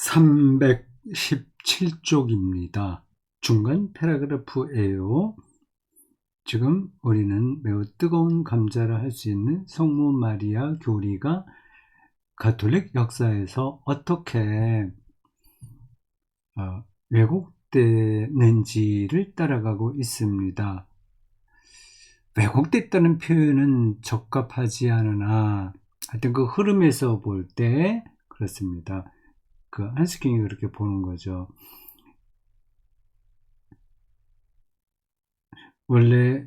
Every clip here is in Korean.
317쪽입니다. 중간 패러그래프예요. 지금 우리는 매우 뜨거운 감자를 할 수 있는 성모 마리아 교리가 가톨릭 역사에서 어떻게 왜곡되는지를 따라가고 있습니다. 왜곡됐다는 표현은 적합하지 않으나 하여튼 그 흐름에서 볼 때 그렇습니다. 그 한스킹이 그렇게 보는 거죠. 원래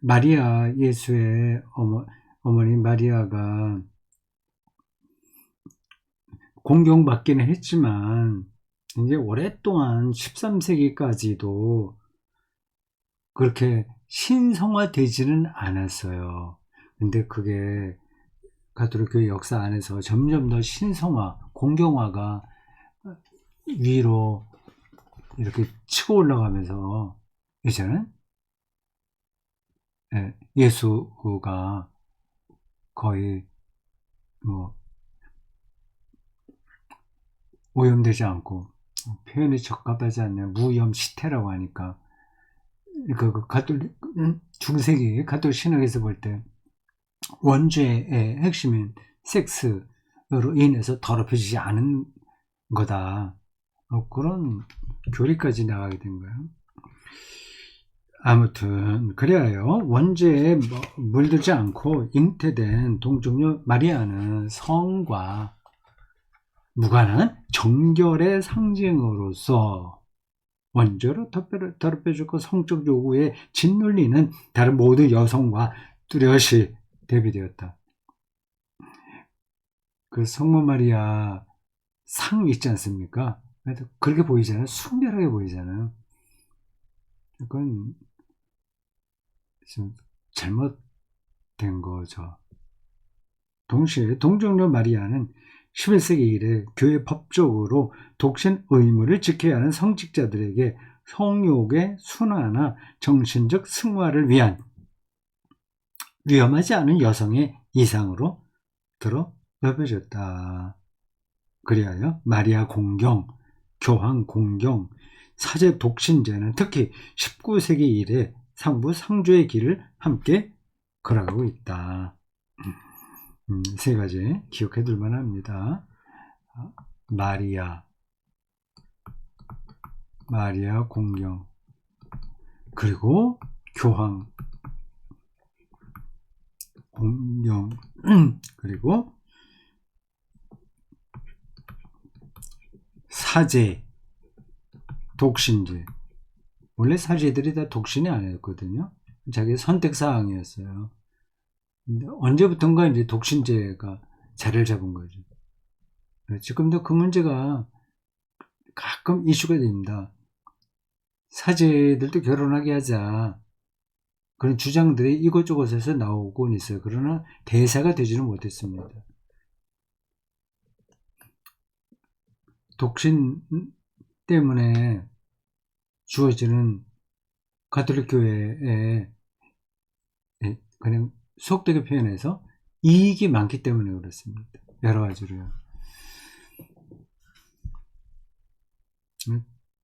마리아, 예수의 어머니 마리아가 공경받기는 했지만 이제 오랫동안 13세기까지도 그렇게 신성화되지는 않았어요. 근데 그게 가톨릭 교회 역사 안에서 점점 더 신성화, 공경화가 위로 이렇게 치고 올라가면서 이제는 예수가 거의 오염되지 않고 표현이 적합하지 않는 무염시태라고 하니까 그 가톨릭 중세기 가톨릭 신학에서 볼 때 원죄의 핵심인 섹스로 인해서 더럽혀지지 않은 거다. 그런 교리까지 나가게 된 거예요. 아무튼 그래요. 원죄에 물들지 않고 잉태된 동정녀 마리아는 성과 무관한 정결의 상징으로서 원죄로 더럽혀주고 성적 요구에 짓눌리는 다른 모든 여성과 뚜렷이 대비되었다. 그 성모 마리아 상 있지 않습니까? 그렇게 보이잖아요. 순결하게 보이잖아요. 그건 좀 잘못된 거죠. 동시에 동정녀 마리아는 11세기 이래 교회 법적으로 독신 의무를 지켜야 하는 성직자들에게 성욕의 순화나 정신적 승화를 위한 위험하지 않은 여성의 이상으로 들어 여겨졌다. 그리하여 마리아 공경, 교황 공경, 사제 독신제는 특히 19세기 이래 상부 상주의 길을 함께 걸어가고 있다. 세 가지 기억해 둘 만합니다. 마리아 공경, 그리고 교황 공경, 그리고 사제 독신제. 원래 사제들이 다 독신이 아니었거든요. 자기 선택사항이었어요. 근데 언제부턴가 이제 독신제가 자리를 잡은 거죠. 지금도 그 문제가 가끔 이슈가 됩니다. 사제들도 결혼하게 하자, 그런 주장들이 이곳저곳에서 나오곤 있어요. 그러나 대사가 되지는 못했습니다. 독신 때문에 주어지는 가톨릭 교회에 그냥 속되게 표현해서 이익이 많기 때문에 그렇습니다. 여러 가지로요.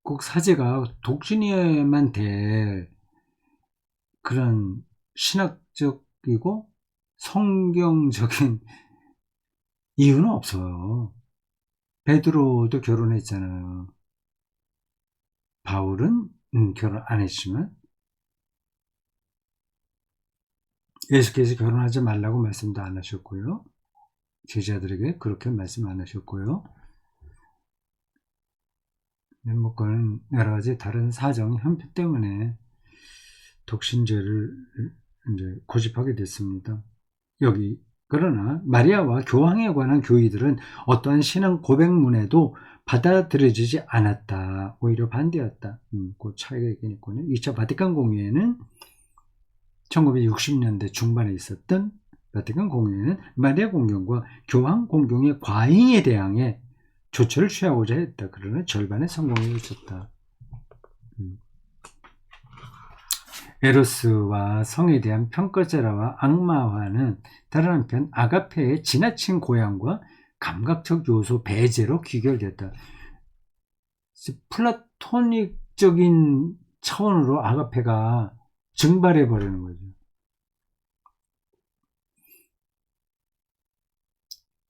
꼭 사제가 독신이어야만 될 그런 신학적이고 성경적인 이유는 없어요. 베드로도 결혼했잖아요. 바울은 결혼 안 했지만 예수께서 결혼하지 말라고 말씀도 안 하셨고요. 제자들에게 그렇게 말씀 안 하셨고요. 그건 여러 가지 다른 사정, 형편 때문에 독신제를 이제 고집하게 됐습니다. 그러나 마리아와 교황에 관한 교의들은 어떠한 신앙 고백문에도 받아들여지지 않았다. 오히려 반대였다. 그 차이가 있긴 있군요. 2차 바티칸 공회에는 1960년대 중반에 있었던 바티칸 공회에는 마리아 공경과 교황 공경의 과잉에 대항해 조처를 취하고자 했다. 그러나 절반의 성공에 있었다. 에로스와 성에 대한 평가절하와 악마화는 다른 한편 아가페의 지나친 고향과 감각적 요소 배제로 귀결됐다. 플라토닉적인 차원으로 아가페가 증발해 버리는 거죠.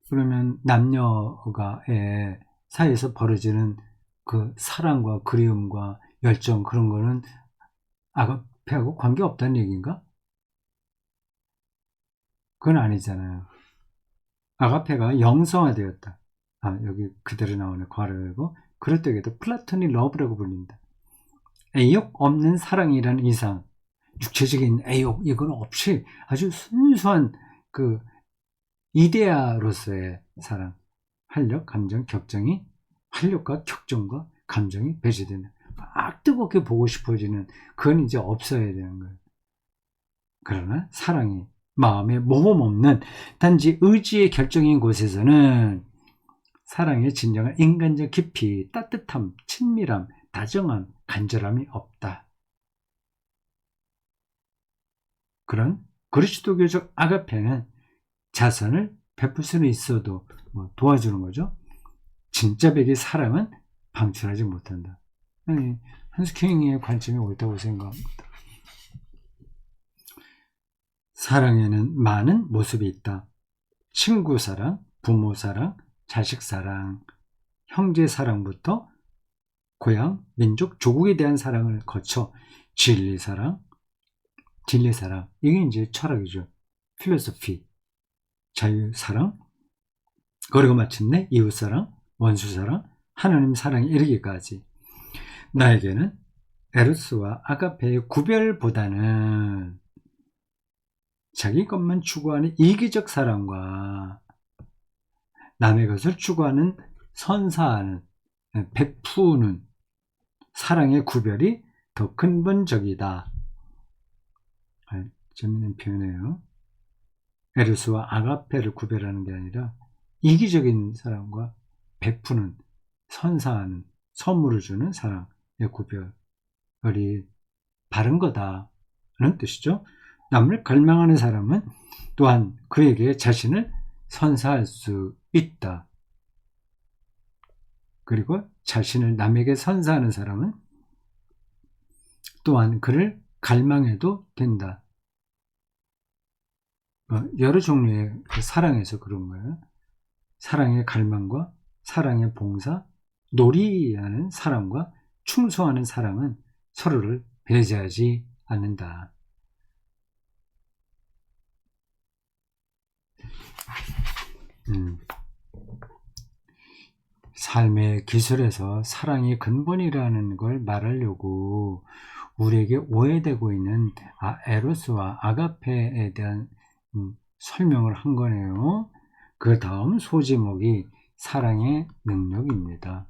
그러면 남녀가의 사이에서 벌어지는 그 사랑과 그리움과 열정, 그런 거는 아가페하고 관계없다는 얘기인가? 그건 아니잖아요. 아가페가 영성화되었다. 여기 그대로 나오네. 괄호 열고. 그럴 때에도 플라토닉 러브라고 불린다. 애욕 없는 사랑이라는 이상, 육체적인 애욕 이건 없이 아주 순수한 그 이데아로서의 사랑, 활력, 감정, 격정이, 활력과 격정과 감정이 배제되는, 막 뜨겁게 보고 싶어지는, 그건 이제 없어야 되는 거예요. 그러나 사랑이 마음에 모범 없는 단지 의지의 결정인 곳에서는 사랑의 진정한 인간적 깊이, 따뜻함, 친밀함, 다정함, 간절함이 없다. 그런 그리스도교적 아가페는 자선을 베풀 수는 있어도 도와주는 거죠. 진짜 백의 사랑은 방출하지 못한다. 한스킹의 관점이 옳다고 생각합니다. 사랑에는 많은 모습이 있다. 친구 사랑, 부모 사랑, 자식 사랑, 형제 사랑부터 고향, 민족, 조국에 대한 사랑을 거쳐 진리 사랑, 이게 이제 철학이죠. 필로소피, 자유 사랑, 그리고 마침내 이웃 사랑, 원수 사랑, 하나님 사랑에 이르기까지. 나에게는 에로스와 아가페의 구별보다는 자기 것만 추구하는 이기적 사랑과 남의 것을 추구하는 선사하는, 베푸는 사랑의 구별이 더 근본적이다. 재밌는 표현이에요. 에로스와 아가페를 구별하는 게 아니라 이기적인 사랑과 베푸는, 선사하는, 선물을 주는 사랑의 구별이 바른 거다는 뜻이죠. 남을 갈망하는 사람은 또한 그에게 자신을 선사할 수 있다. 그리고 자신을 남에게 선사하는 사람은 또한 그를 갈망해도 된다. 여러 종류의 사랑에서 그런 거예요. 사랑의 갈망과 사랑의 봉사, 놀이하는 사랑과 충성하는 사랑은 서로를 배제하지 않는다. 삶의 기술에서 사랑이 근본이라는 걸 말하려고 우리에게 오해되고 있는 에로스와 아가페에 대한 설명을 한 거네요. 그 다음 소제목이 사랑의 능력입니다.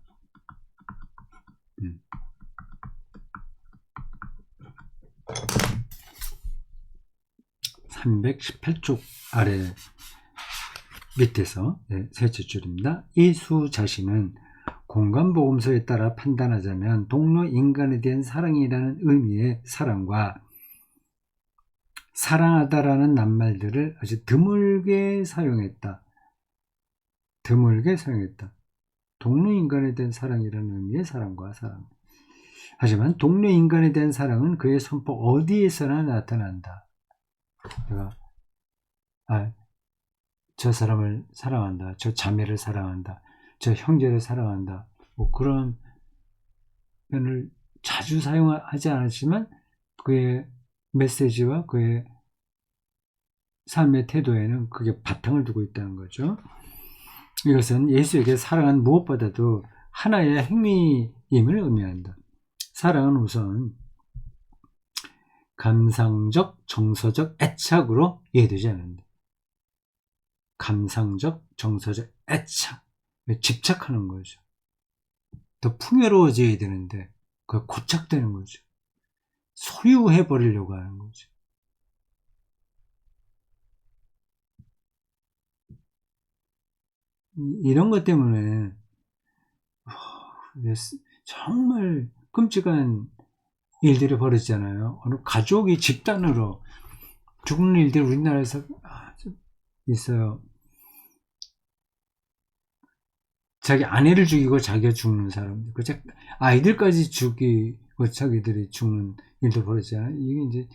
318쪽 아래 밑에서 셋째 줄입니다. 이 수 자신은 공간보험서에 따라 판단하자면 동료 인간에 대한 사랑이라는 의미의 사랑과 사랑하다라는 낱말들을 아주 드물게 사용했다. 동료 인간에 대한 사랑이라는 의미의 사랑과 사랑. 하지만 동료 인간에 대한 사랑은 그의 선포 어디에서나 나타난다. 내가 저 사람을 사랑한다. 저 자매를 사랑한다. 저 형제를 사랑한다. 그런 표현을 자주 사용하지 않았지만 그의 메시지와 그의 삶의 태도에는 그게 바탕을 두고 있다는 거죠. 이것은 예수에게 사랑은 무엇보다도 하나의 행위임을 의미한다. 사랑은 우선 감상적, 정서적 애착으로 이해되지 않는다. 감상적, 정서적 애착, 집착하는 거죠. 더 풍요로워져야 되는데 그게 고착되는 거죠. 소유해버리려고 하는 거죠. 이런 것 때문에 정말 끔찍한 일들이 벌어지잖아요. 어느 가족이 집단으로 죽는 일들이 우리나라에서 있어요. 자기 아내를 죽이고 자기가 죽는 사람들, 그 아이들까지 죽이고 자기들이 죽는 일도 벌어지잖아요. 이게 이제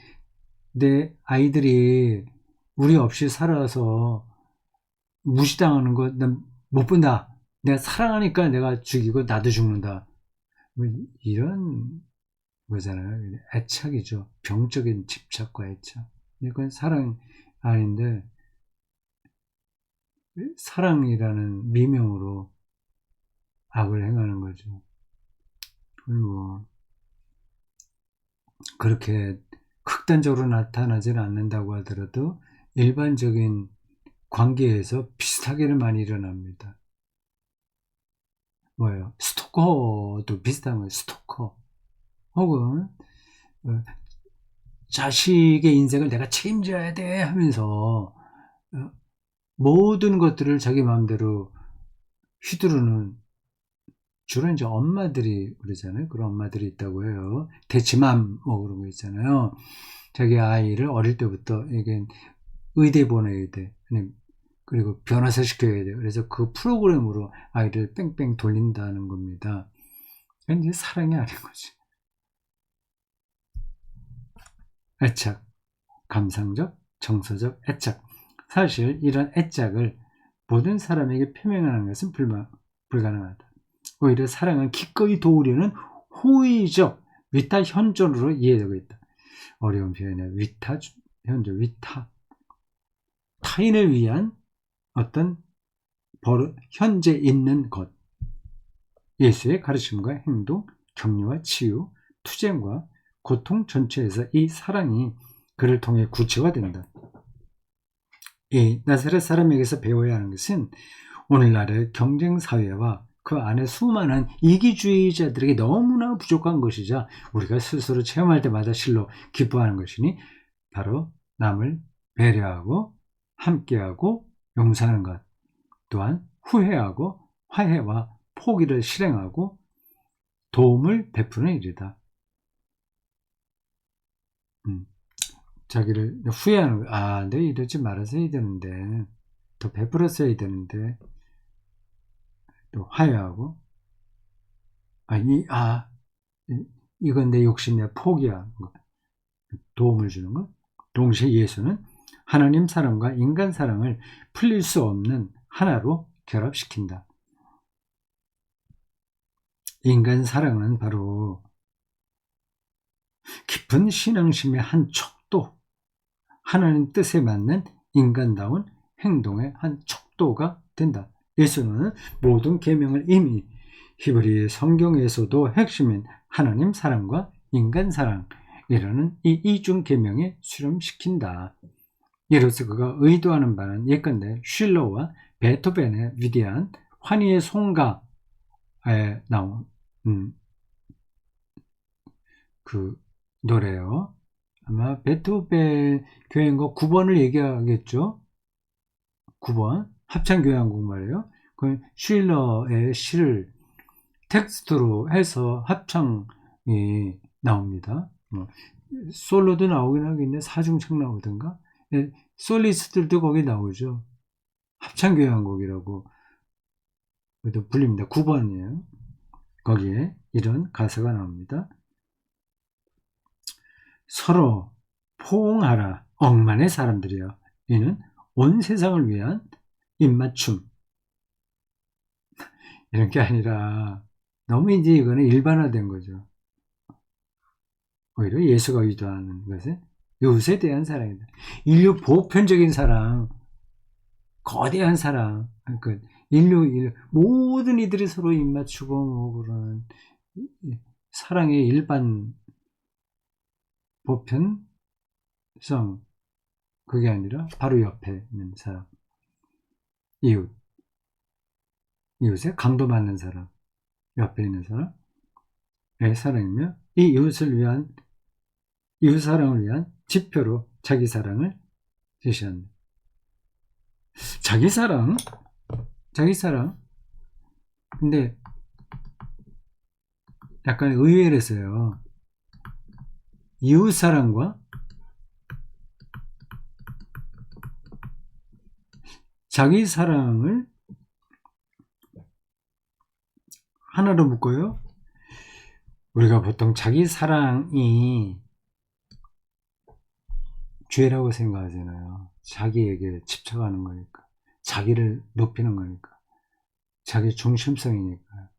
내 아이들이 우리 없이 살아서 무시당하는 거 난 못 본다. 내가 사랑하니까 내가 죽이고 나도 죽는다. 뭐 이런 거잖아요. 애착이죠. 병적인 집착과 애착. 이건 사랑 아닌데 사랑이라는 미명으로 악을 행하는 거죠. 뭐 그렇게 극단적으로 나타나지는 않는다고 하더라도 일반적인 관계에서 비슷하게는 많이 일어납니다. 뭐예요? 스토커도 비슷한 거예요. 스토커. 혹은 자식의 인생을 내가 책임져야 돼 하면서 모든 것들을 자기 마음대로 휘두르는, 주로 이제 엄마들이 그러잖아요. 그런 엄마들이 있다고 해요. 대치맘 뭐 그런 거 있잖아요. 자기 아이를 어릴 때부터 이게 의대 보내야 돼. 그리고 변호사 시켜야 돼. 그래서 그 프로그램으로 아이를 뺑뺑 돌린다는 겁니다. 그건 이제 사랑이 아닌 거지. 애착, 감상적, 정서적 애착. 사실 이런 애착을 모든 사람에게 표명하는 것은 불가능하다. 오히려 사랑은 기꺼이 도우려는 호의적 위타 현존으로 이해되고 있다. 어려운 표현이야. 위타 현존, 위타. 타인을 위한 어떤 현재 있는 것. 예수의 가르침과 행동, 격려와 치유, 투쟁과 고통 전체에서 이 사랑이 그를 통해 구체화된다. 이 나사렛 사람에게서 배워야 하는 것은 오늘날의 경쟁사회와 그 안에 수많은 이기주의자들에게 너무나 부족한 것이자 우리가 스스로 체험할 때마다 실로 기뻐하는 것이니 바로 남을 배려하고 함께하고 용서하는 것, 또한 후회하고 화해와 포기를 실행하고 도움을 베푸는 일이다. 자기를 후회하는 거야. 아, 내가 이러지 말았어야 되는데, 더 베풀었어야 되는데, 또 화해하고, 이건 내 욕심, 내 포기하는 거, 도움을 주는 것. 동시에 예수는 하나님 사랑과 인간 사랑을 풀릴 수 없는 하나로 결합시킨다. 인간 사랑은 바로 깊은 신앙심의 한 척도, 하나님 뜻에 맞는 인간다운 행동의 한 척도가 된다. 예수는 모든 계명을 이미 히브리 성경에서도 핵심인 하나님 사랑과 인간 사랑이라는 이 이중 계명에 수렴시킨다. 이로써 그가 의도하는 바는 예컨대 슐러와 베토벤의 위대한 환희의 송가에 나온 그 노래요. 아마 베토벤 교향곡 9번을 얘기하겠죠. 9번 합창교향곡 말이에요. 그 슐러의 시를 텍스트로 해서 합창이 나옵니다. 솔로도 나오긴 하겠네. 사중창 나오던가. 솔리스트들도 거기 나오죠. 합창교향곡이라고 불립니다. 9번이에요. 거기에 이런 가사가 나옵니다. 서로 포옹하라 억만의 사람들이여. 이는 온 세상을 위한 입맞춤. 이런 게 아니라 너무 이제 이거는 일반화된 거죠. 오히려 예수가 의도하는 것은 이웃에 대한 사랑이다. 인류 보편적인 사랑, 거대한 사랑. 그러니까 인류 모든 이들이 서로 입맞추고 뭐 그런 사랑의 일반 보편성, 그게 아니라 바로 옆에 있는 사람, 이웃에 강도 맞는 사람, 옆에 있는 사람의 사랑이며, 이 이웃 사랑을 위한 지표로 자기 사랑을 제시한다. 자기 사랑. 근데 약간 의외라서요. 이웃 사랑과 자기 사랑을 하나로 묶어요? 우리가 보통 자기 사랑이 죄라고 생각하잖아요. 자기에게 집착하는 거니까. 자기를 높이는 거니까. 자기 중심성이니까.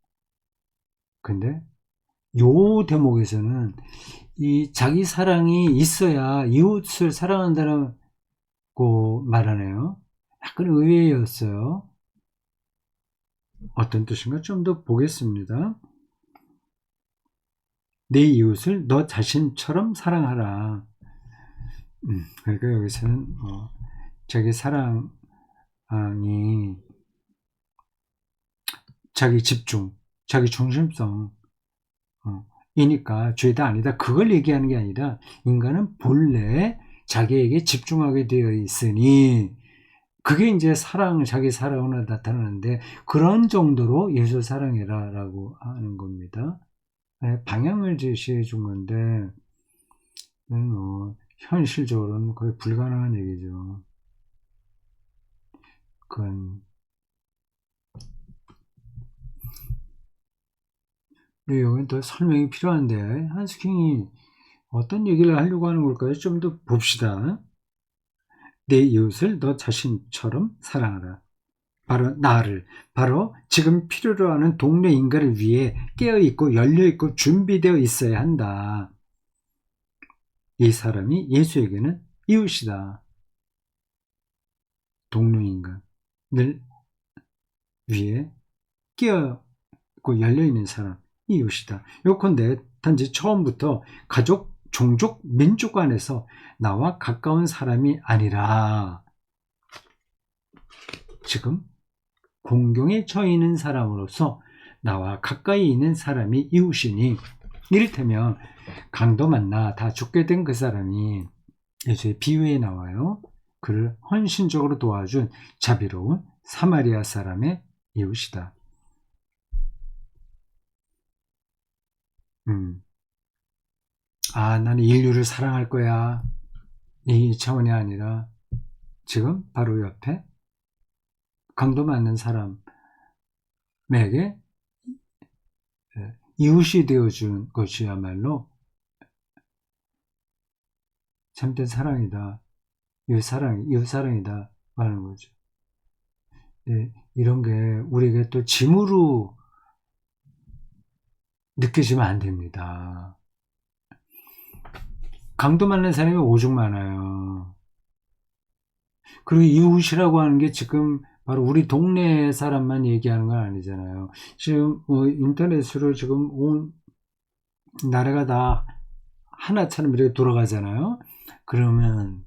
근데 요 대목에서는 이 자기 사랑이 있어야 이웃을 사랑한다고 말하네요. 약간 의외였어요. 어떤 뜻인가 좀 더 보겠습니다. 내 이웃을 너 자신처럼 사랑하라. 그러니까 여기서는 자기 사랑이 자기 집중, 자기 중심성 이니까 죄다 아니다. 그걸 얘기하는 게 아니라 인간은 본래 자기에게 집중하게 되어 있으니 그게 이제 자기 사랑으로 나타나는데 그런 정도로 예수 사랑해라 라고 하는 겁니다. 방향을 제시해 준 건데 현실적으로는 거의 불가능한 얘기죠. 그건 여기는 더 설명이 필요한데 한스킹이 어떤 얘기를 하려고 하는 걸까요? 좀 더 봅시다. 내 이웃을 너 자신처럼 사랑하라. 바로 나를, 바로 지금 필요로 하는 동네 인간을 위해 깨어있고 열려있고 준비되어 있어야 한다. 이 사람이 예수에게는 이웃이다. 동네 인간을 위해 깨어있고 열려있는 사람, 이웃이다. 요컨대 단지 처음부터 가족, 종족, 민족 안에서 나와 가까운 사람이 아니라 지금 공경에 처해 있는 사람으로서 나와 가까이 있는 사람이 이웃이니 이를테면 강도 만나 다 죽게 된 그 사람이 예수의 비유에 나와요. 그를 헌신적으로 도와준 자비로운 사마리아 사람의 이웃이다. 나는 인류를 사랑할 거야. 이 차원이 아니라 지금 바로 옆에 강도 맞는 사람에게 이웃이 되어준 것이야말로 참된 사랑이다. 이웃사랑이다. 하는 거죠. 이런 게 우리에게 또 짐으로 느껴지면 안 됩니다. 강도 맞는 사람이 오죽 많아요. 그리고 이웃이라고 하는 게 지금 바로 우리 동네 사람만 얘기하는 건 아니잖아요. 지금 인터넷으로 지금 온 나라가 다 하나처럼 이렇게 돌아가잖아요. 그러면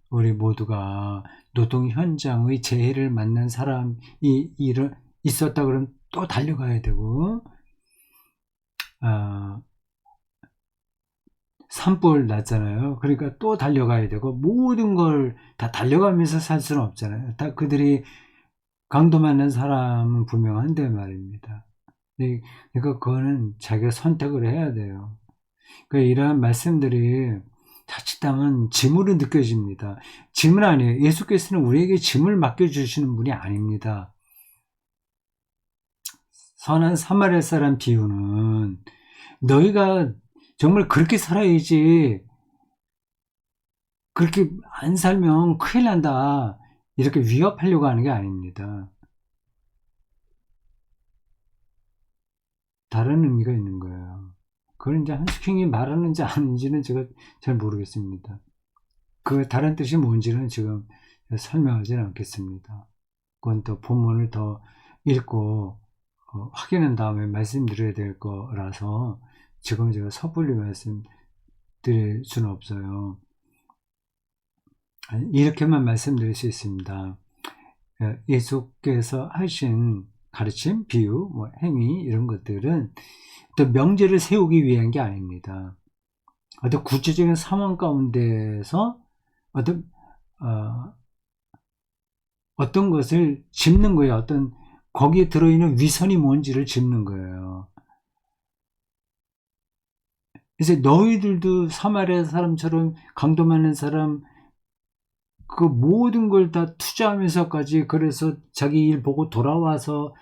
우리 모두가 노동 현장의 재해를 만난 사람이 있었다 그러면 또 달려가야 되고 산불 났잖아요. 그러니까 또 달려가야 되고 모든 걸 다 달려가면서 살 수는 없잖아요. 다 그들이 강도 맞는 사람은 분명한데 말입니다. 그러니까 그거는 자기가 선택을 해야 돼요. 그러니까 이러한 말씀들이 자칫하면 짐으로 느껴집니다. 짐은 아니에요. 예수께서는 우리에게 짐을 맡겨주시는 분이 아닙니다. 선한 사마리아 사람 비유는 너희가 정말 그렇게 살아야지 그렇게 안 살면 큰일 난다 이렇게 위협하려고 하는 게 아닙니다. 다른 의미가 있는 거예요. 그걸 이제 한스킹이 말하는지 아닌지는 제가 잘 모르겠습니다. 그 다른 뜻이 뭔지는 지금 설명하지는 않겠습니다. 그건 또 본문을 더 읽고 확인한 다음에 말씀드려야 될 거라서 지금 제가 섣불리 말씀드릴 수는 없어요. 이렇게만 말씀드릴 수 있습니다. 예수께서 하신 가르침, 비유, 행위 이런 것들은 어떤 명제를 세우기 위한 게 아닙니다. 어떤 구체적인 상황 가운데서 어떤 것을 짚는 거예요. 어떤 거기에 들어있는 위선이 뭔지를 짚는 거예요. 그래서 너희들도 사마리아 사람처럼 강도 많은 사람 그 모든 걸 다 투자하면서까지 그래서 자기 일 보고 돌아와서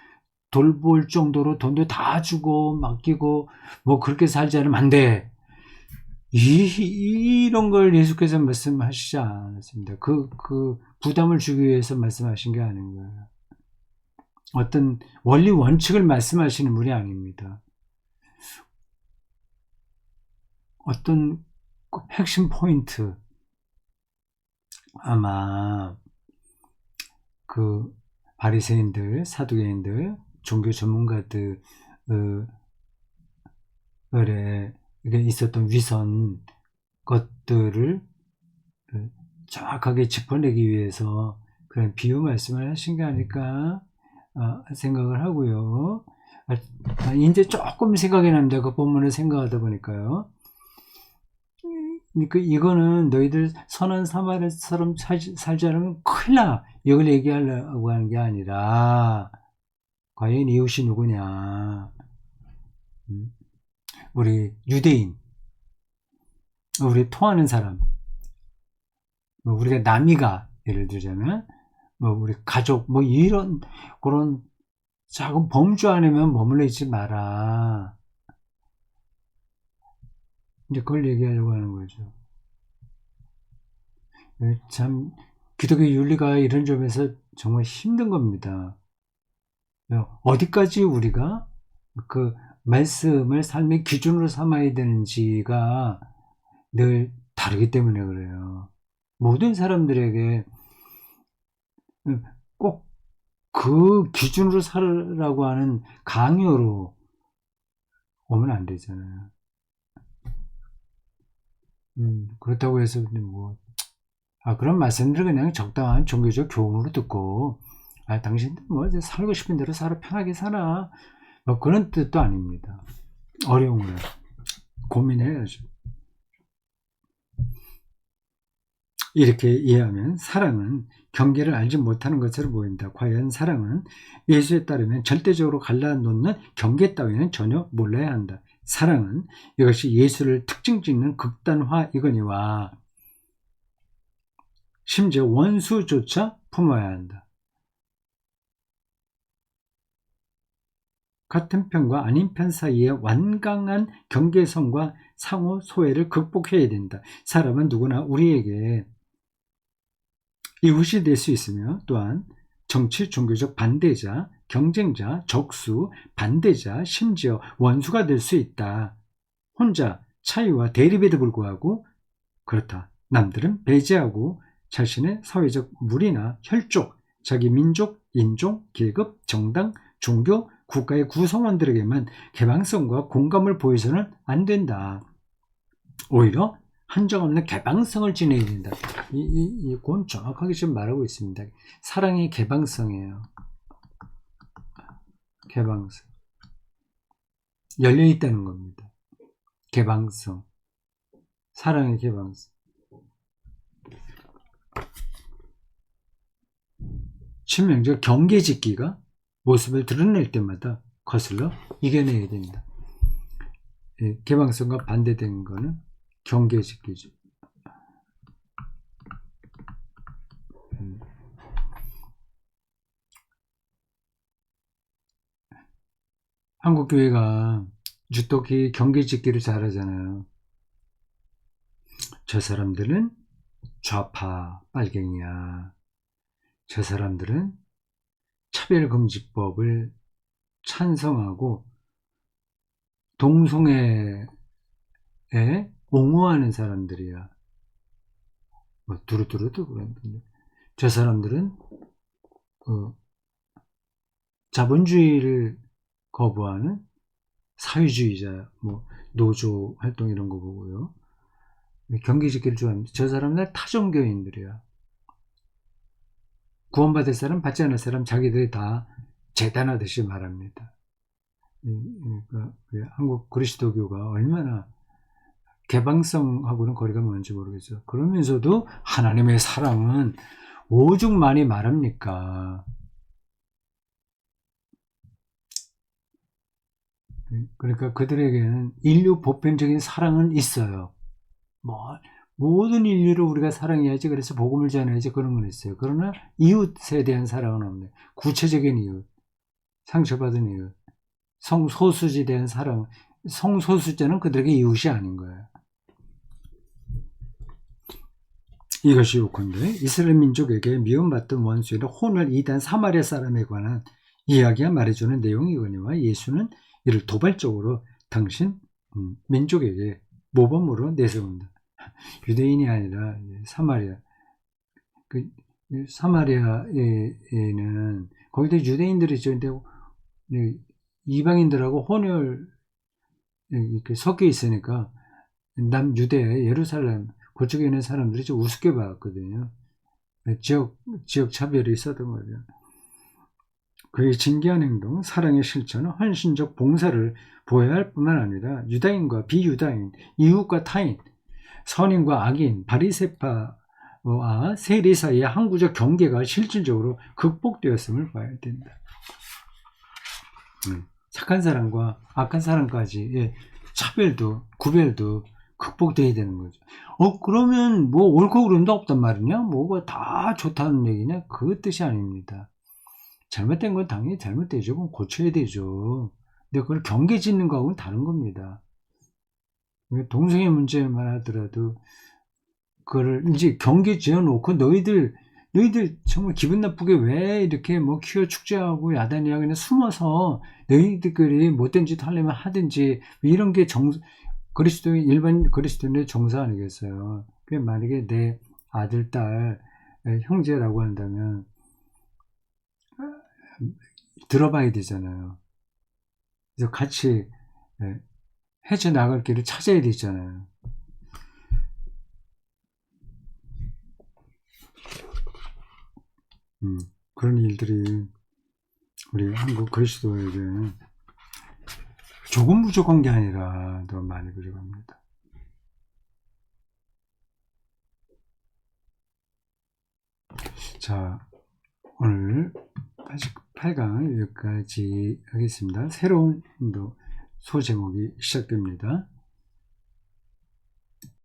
돌볼 정도로 돈도 다 주고 맡기고 뭐 그렇게 살지 않으면 안 돼. 이런 걸 예수께서 말씀하시지 않았습니다. 그 부담을 주기 위해서 말씀하신 게 아닌 거예요. 어떤 원리 원칙을 말씀하시는 분이 아닙니다. 어떤 핵심 포인트, 아마 그 바리새인들, 사두개인들, 종교 전문가들의 있었던 위선 것들을 정확하게 짚어내기 위해서 그런 비유 말씀을 하신 게 아닐까 생각을 하고요. 이제 조금 생각이 납니다. 그 본문을 생각하다 보니까요. 그러니까 이거는 너희들 선한 사마리아처럼 살지 않으면 큰일 나. 이걸 얘기하려고 하는 게 아니라 과연 이웃이 누구냐. 우리 유대인, 우리 통하는 사람, 뭐 우리가 남이가 예를 들자면 뭐 우리 가족 뭐 이런 그런 작은 범주 안에만 머물러 있지 마라. 이제 그걸 얘기하려고 하는 거죠. 참 기독교 윤리가 이런 점에서 정말 힘든 겁니다. 어디까지 우리가 그 말씀을 삶의 기준으로 삼아야 되는지가 늘 다르기 때문에 그래요. 모든 사람들에게 꼭 그 기준으로 살으라고 하는 강요로 오면 안 되잖아요. 그렇다고 해서 뭐 그런 말씀들을 그냥 적당한 종교적 교훈으로 듣고 당신들 뭐 살고 싶은 대로 살아, 편하게 살아, 뭐 그런 뜻도 아닙니다. 어려운 거예요. 고민해야죠. 이렇게 이해하면 사랑은 경계를 알지 못하는 것으로 보인다. 과연 사랑은 예수에 따르면 절대적으로 갈라놓는 경계 따위는 전혀 몰라야 한다. 사랑은 이것이 예수를 특징 짓는 극단화이거니와 심지어 원수조차 품어야 한다. 같은 편과 아닌 편 사이의 완강한 경계선과 상호 소외를 극복해야 된다. 사람은 누구나 우리에게 이웃이 될 수 있으며 또한 정치, 종교적 반대자, 경쟁자, 적수, 반대자, 심지어 원수가 될 수 있다. 혼자 차이와 대립에도 불구하고 그렇다. 남들은 배제하고 자신의 사회적 무리나 혈족, 자기 민족, 인종, 계급, 정당, 종교, 국가의 구성원들에게만 개방성과 공감을 보여서는 안 된다. 오히려 한정없는 개방성을 지내야 된다. 이건 정확하게 지금 말하고 있습니다. 사랑의 개방성이에요. 개방성. 열려있다는 겁니다. 개방성. 사랑의 개방성. 치명적 경계짓기가 모습을 드러낼 때마다 거슬러 이겨내야 된다. 개방성과 반대되는 거는 경계짓기죠. 한국교회가 주특히 경계짓기를 잘하잖아요. 저 사람들은 좌파 빨갱이야. 저 사람들은 차별금지법을 찬성하고 동성애에 옹호하는 사람들이야. 뭐 두루두루도 그런데 저 사람들은 자본주의를 거부하는 사회주의자, 뭐 노조 활동 이런 거 보고요. 경계짓기를 좋아합니다. 저 사람들 타종교인들이야. 구원받을 사람, 받지 않을 사람 자기들이 다 재단하듯이 말합니다. 그러니까 한국 그리스도교가 얼마나 개방성하고는 거리가 먼지 모르겠죠. 그러면서도 하나님의 사랑은 오죽 많이 말합니까? 그러니까 그들에게는 인류 보편적인 사랑은 있어요. 뭐 모든 인류를 우리가 사랑해야지, 그래서 복음을 전해야지, 그런 건 있어요. 그러나 이웃에 대한 사랑은 없네. 구체적인 이웃. 상처받은 이유. 성소수지대한 사랑, 성소수자는 그들에게 이웃이 아닌 거예요. 이것이 요컨대 이스라엘 민족에게 미움받던 원수인 혼을 이단 사마리아 사람에 관한 이야기가 말해주는 내용이거니와 예수는 이를 도발적으로 당신 민족에게 모범으로 내세운다. 유대인이 아니라 사마리아. 그 사마리아에는 거기도 유대인들이 있는데 이방인들하고 혼혈 이렇게 섞여 있으니까 남유대 예루살렘 그쪽에 있는 사람들이 좀 우습게 봤거든요. 지역 차별이 있었던 거죠. 그의 진기한 행동, 사랑의 실천은 헌신적 봉사를 보여야 할 뿐만 아니라 유다인과 비유다인, 이웃과 타인, 선인과 악인, 바리새파와 세리 사이의 항구적 경계가 실질적으로 극복되었음을 봐야 된다. 착한 사람과 악한 사람까지의 차별도 구별도 극복돼야 되는 거죠. 그러면 뭐 옳고 그름도 없단 말이냐? 뭐가 다 좋다는 얘기냐? 그 뜻이 아닙니다. 잘못된 건 당연히 잘못되죠. 그럼 고쳐야 되죠. 근데 그걸 경계 짓는 거하고는 다른 겁니다. 동성애 문제만 하더라도 그거를 이제 경계 지어놓고 너희들 정말 기분 나쁘게 왜 이렇게 뭐 퀴어 축제하고 야단이야 그냥 숨어서 너희들끼리 못된 짓 하려면 하든지 이런 게 그리스도인 일반 그리스도인의 정서 아니겠어요. 만약에 내 아들 딸 형제라고 한다면 들어봐야 되잖아요. 그래서 같이 헤쳐나갈 길을 찾아야 되잖아요. 그런 일들이 우리 한국 그리스도에게 조금 부족한 게 아니라 더 많이 부족합니다. 자, 오늘 88강 여기까지 하겠습니다. 새로운 소제목이 시작됩니다.